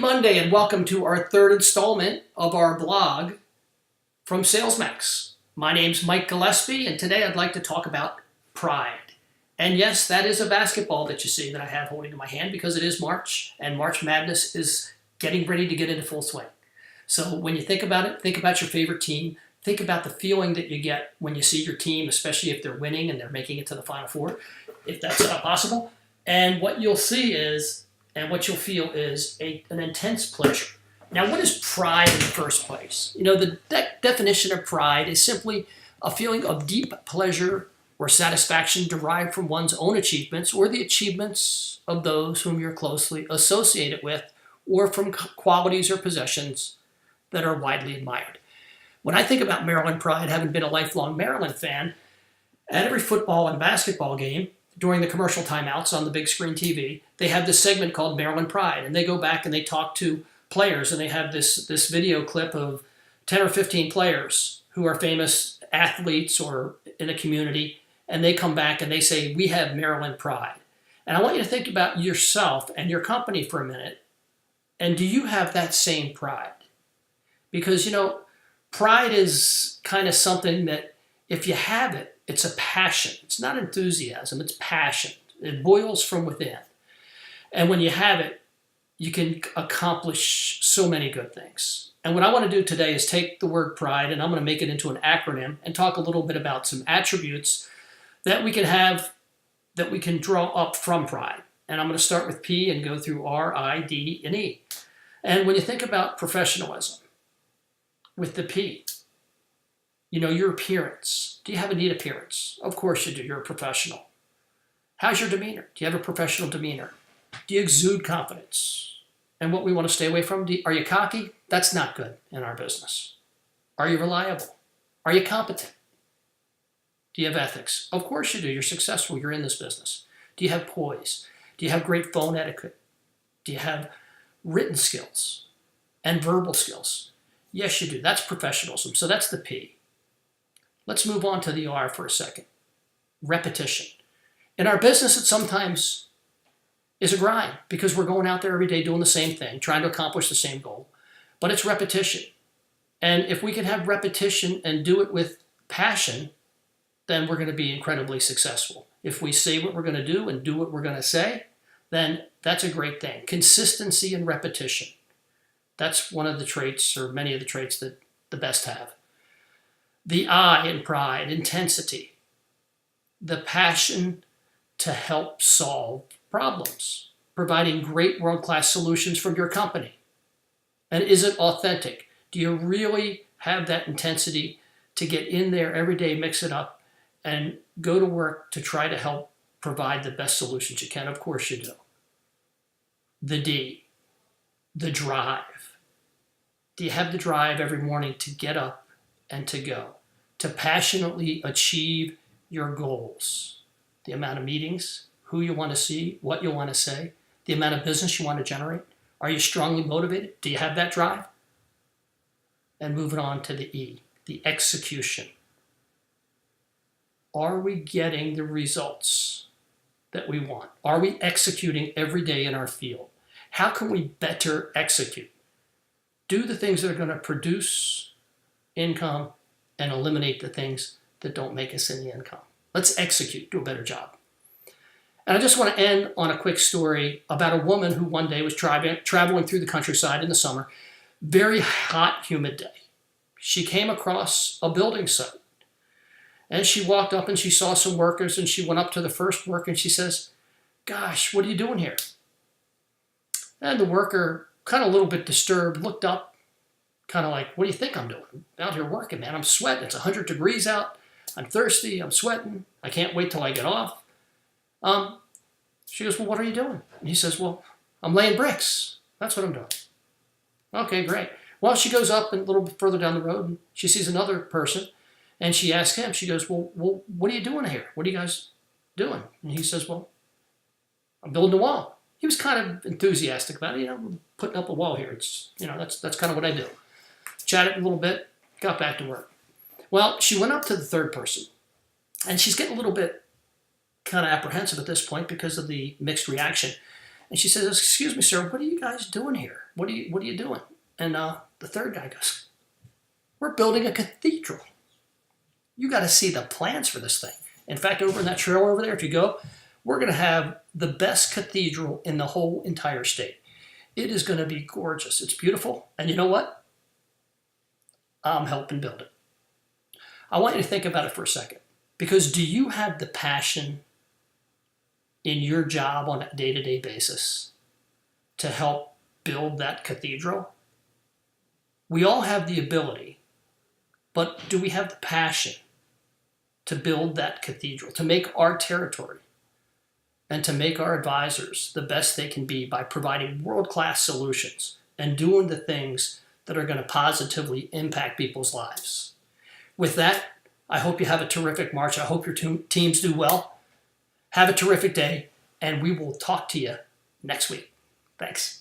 Monday and welcome to our third installment of our blog from SalesMax. My name's Mike Gillespie and today I'd like to talk about pride. And yes, that is a basketball that you see that I have holding in my hand because it is March and March Madness is getting ready to get into full swing. So when you think about it, think about your favorite team. Think about the feeling that you get when you see your team, especially if they're winning and they're making it to the Final Four, if that's possible. And what you'll see is, and what you'll feel is an intense pleasure. Now, what is pride in the first place? You know, the definition of pride is simply a feeling of deep pleasure or satisfaction derived from one's own achievements or the achievements of those whom you're closely associated with, or from qualities or possessions that are widely admired. When I think about Maryland pride, having been a lifelong Maryland fan, at every football and basketball game, during the commercial timeouts on the big screen TV, they have this segment called Maryland Pride, and they go back and they talk to players, and they have this video clip of 10 or 15 players who are famous athletes or in a community, and they come back and they say, we have Maryland Pride. And I want you to think about yourself and your company for a minute, and do you have that same pride? Because, you know, pride is kind of something that if you have it, it's a passion. It's not enthusiasm, it's passion. It boils from within. And when you have it, you can accomplish so many good things. And what I want to do today is take the word pride and I'm going to make it into an acronym and talk a little bit about some attributes that we can have, that we can draw up from pride. And I'm going to start with P and go through R, I, D, and E. And when you think about professionalism, with the P, you know, your appearance. Do you have a neat appearance? Of course you do. You're a professional. How's your demeanor? Do you have a professional demeanor? Do you exude confidence? And what we want to stay away from, are you cocky? That's not good in our business. Are you reliable? Are you competent? Do you have ethics? Of course you do. You're successful. You're in this business. Do you have poise? Do you have great phone etiquette? Do you have written skills and verbal skills? Yes, you do. That's professionalism. So that's the P. Let's move on to the R for a second. Repetition. In our business, it sometimes is a grind because we're going out there every day doing the same thing, trying to accomplish the same goal. But it's repetition. And if we can have repetition and do it with passion, then we're going to be incredibly successful. If we say what we're going to do and do what we're going to say, then that's a great thing. Consistency and repetition. That's one of the traits, or many of the traits, that the best have. The I in pride, intensity. The passion to help solve problems. Providing great world-class solutions for your company. And is it authentic? Do you really have that intensity to get in there every day, mix it up, and go to work to try to help provide the best solutions you can? Of course you do. The D, the drive. Do you have the drive every morning to get up and to go, to passionately achieve your goals? The amount of meetings, who you want to see, what you want to say, the amount of business you want to generate. Are you strongly motivated? Do you have that drive? And moving on to the E, the execution. Are we getting the results that we want? Are we executing every day in our field? How can we better execute? Do the things that are going to produce income and eliminate the things that don't make us any income. Let's execute, do a better job. And I just want to end on a quick story about a woman who one day was traveling through the countryside in the summer, very hot, humid day. She came across a building site and she walked up and she saw some workers and she went up to the first worker and she says, "Gosh, what are you doing here?" And the worker, kind of a little bit disturbed, looked up, kind of like, "What do you think I'm doing? I'm out here working, man. I'm sweating. It's 100 degrees out. I'm thirsty. I'm sweating. I can't wait till I get off." She goes, "Well, what are you doing?" And he says, "Well, I'm laying bricks. That's what I'm doing." Okay, great. Well, she goes up and a little bit further down the road and she sees another person and she asks him, she goes, well, what are you doing here? What are you guys doing? And he says, "Well, I'm building a wall." He was kind of enthusiastic about it. You know, "We're putting up a wall here. It's, you know, that's kind of what I do." Chatted a little bit, got back to work. Well, she went up to the third person and she's getting a little bit kind of apprehensive at this point because of the mixed reaction. And she says, "Excuse me, sir, what are you guys doing here? What are you doing?" And the third guy goes, "We're building a cathedral. You got to see the plans for this thing. In fact, over in that trail over there, if you go, we're going to have the best cathedral in the whole entire state. It is going to be gorgeous. It's beautiful. And you know what? I'm helping build it." I want you to think about it for a second. Because do you have the passion in your job on a day-to-day basis to help build that cathedral? We all have the ability, but do we have the passion to build that cathedral, to make our territory and to make our advisors the best they can be by providing world-class solutions and doing the things that are going to positively impact people's lives? With that, I hope you have a terrific March. I hope your teams do well. Have a terrific day, and we will talk to you next week. Thanks.